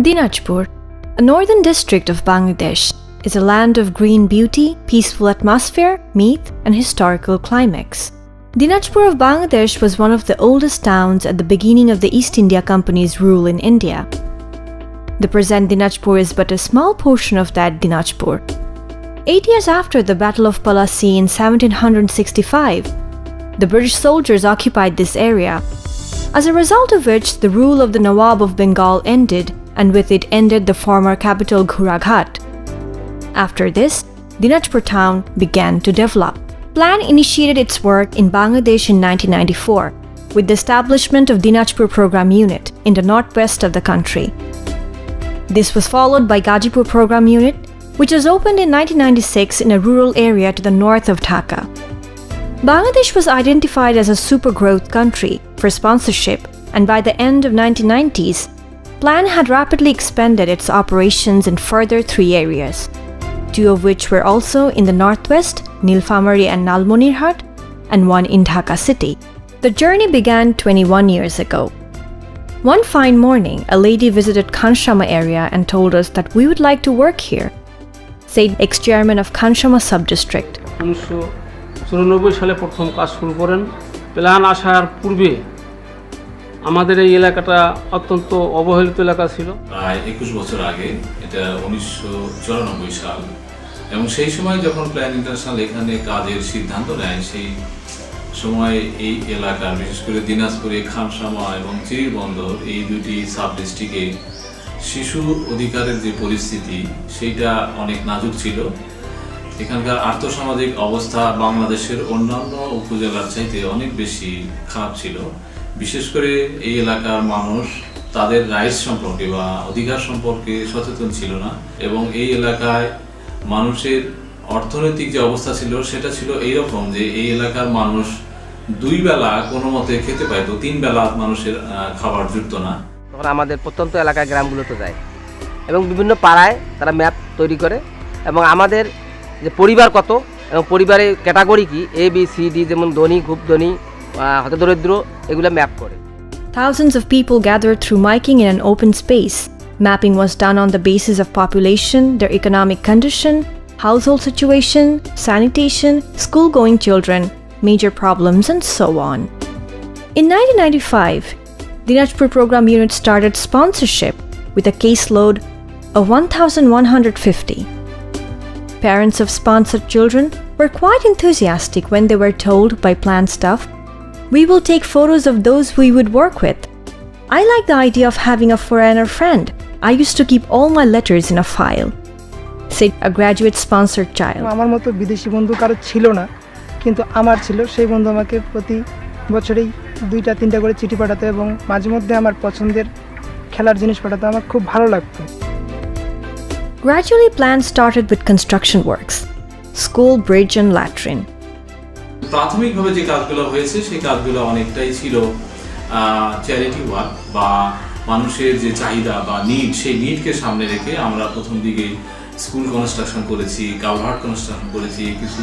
Dinajpur, a northern district of Bangladesh, is a land of green beauty, peaceful atmosphere, myth, and historical climax. Dinajpur of Bangladesh was one of the oldest towns at the beginning of the East India Company's rule in India. The present Dinajpur is but a small portion of that Dinajpur. 8 years after the Battle of Palasi in 1765, the British soldiers occupied this area, as a result of which the rule of the Nawab of Bengal ended, and with it ended the former capital Ghuraghat. After this, Dinajpur town began to develop. Plan initiated its work in Bangladesh in 1994 with the establishment of Dinajpur Program Unit in the northwest of the country. This was followed by Gazipur Program Unit, which was opened in 1996 in a rural area to the north of Dhaka. Bangladesh was identified as a super growth country for sponsorship, and by the end of 1990s, Plan had rapidly expanded its operations in further 3 areas, 2 of which were also in the northwest, Nilphamari and Nalmonirhat, and 1 in Dhaka city. The journey began 21 years ago. One fine morning, a lady visited Khanshama area and told us that we would like to work here, said ex-chairman of Khanshama sub-district. 1994 সালে প্রথম কাজ শুরু করেন। Plan আসার পূর্বে আমাদের এই এলাকাটা অত্যন্ত অবহেলিত এলাকা ছিল। প্রায় 21 বছর আগে, এটা 1994 সাল, এবং সেই সময় যখন প্ল্যান ইন্টারন্যাশনাল এখানে কাজের সিদ্ধান্ত নেয়, সেই সময় এই এলাকার বিশেষ করে দিনাজপুরে খানসামা এবং চিরিরবন্দর এই দুটি সাব ডিস্ট্রিক্টে শিশু অধিকারের যে পরিস্থিতি সেইটা অনেক নাজুক ছিল। এখানকার আর্থসামাজিক অবস্থা বাংলাদেশের অন্যান্য উপজেলার চাইতে অনেক বেশি খারাপ ছিল। বিশেষ করে এই এলাকার মানুষ তাদের রাইটস সম্পর্কে বা অধিকার সম্পর্কে সচেতন ছিল না, এবং এই এলাকায় মানুষের অর্থনৈতিক যে অবস্থা ছিল সেটা ছিল এইরকম যে এই এলাকার মানুষ 2 বেলা কোনো মতে খেতে পাইতো, 3 বেলা মানুষের খাবার জুটত না। তখন আমাদের প্রত্যন্ত এলাকায় গ্রামগুলোতে যায় এবং বিভিন্ন পাড়ায় তারা ম্যাপ তৈরি করে, এবং আমাদের যে পরিবার কত এবং পরিবারের ক্যাটাগরি কি ABCD, যেমন ধনী, খুব ধনী, হতদরিদ্র, এগুলো ম্যাপ করে। Thousands of people gathered through miking in an open space. Mapping was done on the basis of population, their economic condition, household situation, sanitation, school-going children, major problems, and so on. In 1995, Dinajpur Program Unit started sponsorship with a caseload of 1,150. Parents of sponsored children were quite enthusiastic when they were told by Plan staff, "We will take photos of those we would work with. I like the idea of having a foreigner friend. I used to keep all my letters in a file," said a graduate-sponsored child. আমার মতো বিদেশি বন্ধু কারো ছিল না, কিন্তু আমার ছিল। সেই বন্ধু আমাকে প্রতি বছরেই 2-3টা করে চিঠি পাঠাতো এবং মাঝে মধ্যে আমার পছন্দের খেলার জিনিস পাঠাতো। আমার খুব ভালো লাগতো। Gradually, Plan started with construction works, school, bridge, and latrine. প্রাথমিকভাবে যে কাজগুলো হয়েছে সেই কাজগুলো অনেকটাই ছিল চ্যারিটি ওয়ার্ক, বা মানুষের যে চাহিদা বা নিড, সেই নিডকে সামনে রেখে আমরা প্রথম দিকে স্কুল কনস্ট্রাকশন করেছি, কালভার্ট কনস্ট্রাকশন করেছি, কিছু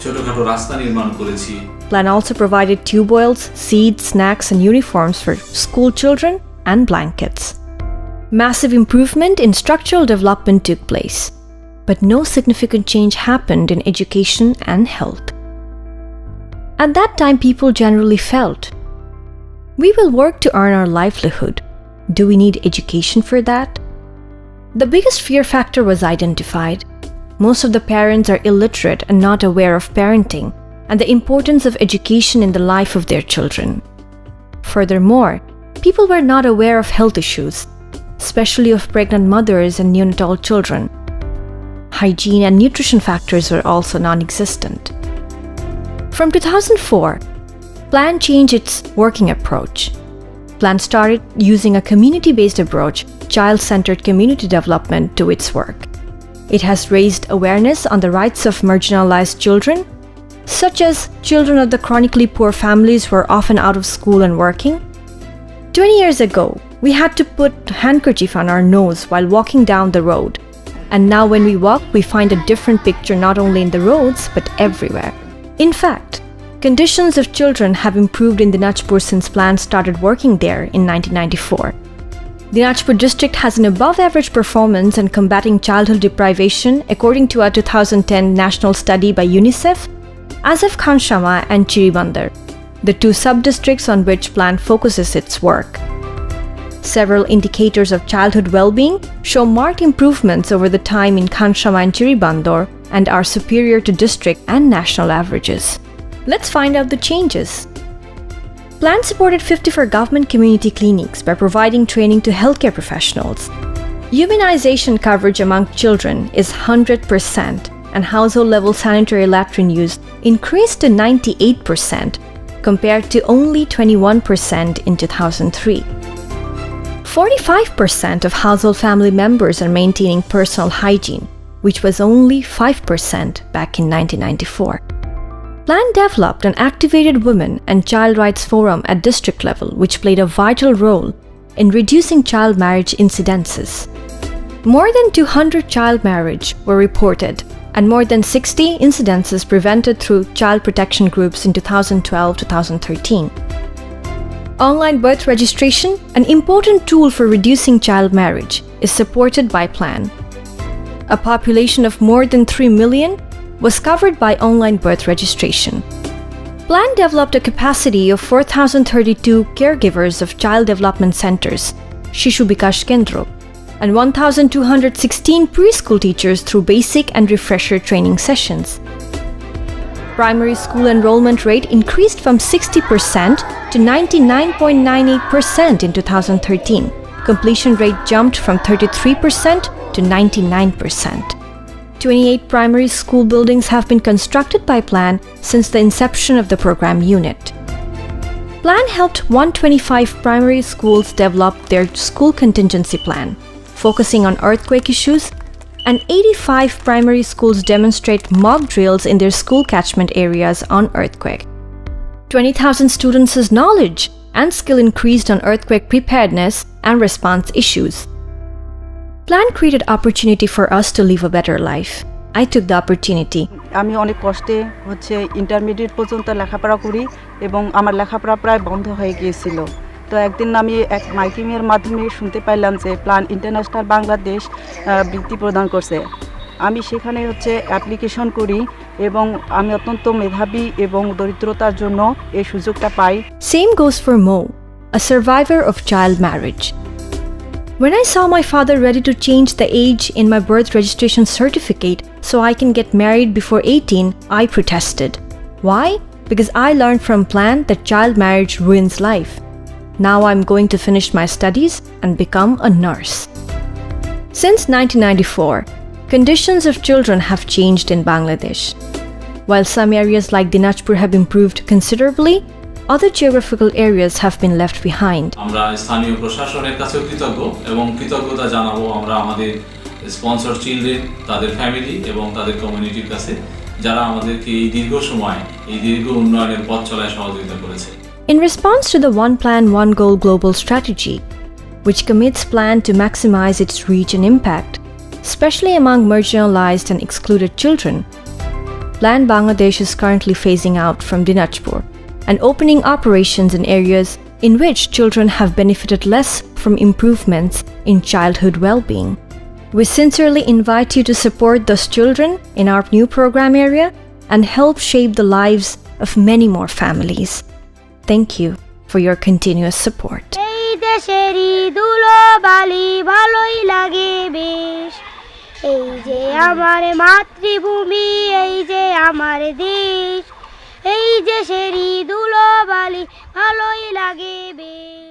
ছোটখাটো রাস্তা নির্মাণ করেছি। Plan also provided tube oils, seeds, snacks, and uniforms for school children and blankets. Massive improvement in structural development took place, but no significant change happened in education and health. At that time, people generally felt, "We will work to earn our livelihood. Do we need education for that?" The biggest fear factor was identified. Most of the parents are illiterate and not aware of parenting and the importance of education in the life of their children. Furthermore, people were not aware of health issues, especially of pregnant mothers and neonatal children. Hygiene and nutrition factors were also non-existent. From 2004, Plan changed its working approach. Plan started using a community-based approach, child-centered community development, to its work. It has raised awareness on the rights of marginalized children, such as children of the chronically poor families who are often out of school and working. 20 years ago, we had to put a handkerchief on our nose while walking down the road. And now when we walk, we find a different picture not only in the roads, but everywhere. In fact, conditions of children have improved in Dinajpur since Plan started working there in 1994. Dinajpur district has an above-average performance in combating childhood deprivation according to a 2010 national study by UNICEF, Asif Khanshama and Chiribandar, the two sub-districts on which plan focuses its work. Several indicators of childhood well-being show marked improvements over the time in Khanshama and Chiribandar and are superior to district and national averages. Let's find out the changes. Plan supported 54 government community clinics by providing training to healthcare professionals. Immunization coverage among children is 100%, and household-level sanitary latrine use increased to 98%, compared to only 21% in 2003. 45% of household family members are maintaining personal hygiene, which was only 5% back in 1994. Plan developed an activated women and child rights forum at district level, which played a vital role in reducing child marriage incidences. More than 200 child marriage were reported, and more than 60 incidences prevented through child protection groups in 2012-2013. Online birth registration, an important tool for reducing child marriage, is supported by Plan. A population of more than 3 million was covered by online birth registration. Plan developed a capacity of 4,032 caregivers of child development centers, Shishu Bikash Kendro, and 1,216 preschool teachers through basic and refresher training sessions. Primary school enrollment rate increased from 60% to 99.98% in 2013. Completion rate jumped from 33% to 99%. 28 primary school buildings have been constructed by Plan since the inception of the program unit. Plan helped 125 primary schools develop their school contingency plan, focusing on earthquake issues, and 85 primary schools demonstrate mock drills in their school catchment areas on earthquake. 20,000 students' knowledge and skill increased on earthquake preparedness and response issues. Plan created opportunity for us to live a better life. I took the opportunity. আমি অনেক কষ্টে intermediate পর্যন্ত লেখাপড়া করি এবং আমার লেখাপড়া প্রায় বন্ধ হয়ে গিয়েছিল। তো একদিন আমি এক মাইকিংয়ের মাধ্যমে শুনতে পাইলাম যে প্ল্যান ইন্টারন্যাশনাল বাংলাদেশ বৃত্তি প্রদান করছে। আমি সেখানে অ্যাপ্লিকেশন করি এবং আমি অত্যন্ত মেধাবী এবং দরিদ্রতার জন্য এই সুযোগটা পাই। Same goes for Mo, a survivor of child marriage. When I saw my father ready to change the age in my birth registration certificate so I can get married before 18, I protested. Why? Because I learned from Plan that child marriage ruins life. Now I'm going to finish my studies and become a nurse. Since 1994, conditions of children have changed in Bangladesh. While some areas like Dinajpur have improved considerably, other geographical areas have been left behind. আমরা স্থানীয় প্রশাসনের কাছে কৃতজ্ঞ এবং কৃতজ্ঞতা জানাবো আমরা আমাদের স্পন্সর চিলড্রেন, তাদের ফ্যামিলি এবং তাদের কমিউনিটির কাছে যারা আমাদেরকে এই দীর্ঘ সময় এই দীর্ঘ উন্নয়নের পথ চলায় সহযোগিতা করেছে। In response to the One Plan, One Goal global strategy, which commits Plan to maximize its reach and impact, especially among marginalized and excluded children, Plan Bangladesh is currently phasing out from Dinajpur and opening operations in areas in which children have benefited less from improvements in childhood well-being. We sincerely invite you to support those children in our new program area and help shape the lives of many more families. Thank you for your continuous support. এই দেশেরই দুলো বালি ভালোই লাগে বেশ, এই যে আমার মাতৃভূমি, এই যে আমার দেশ, এই দেশেরই দুলো বালি ভালোই লাগে বেশ।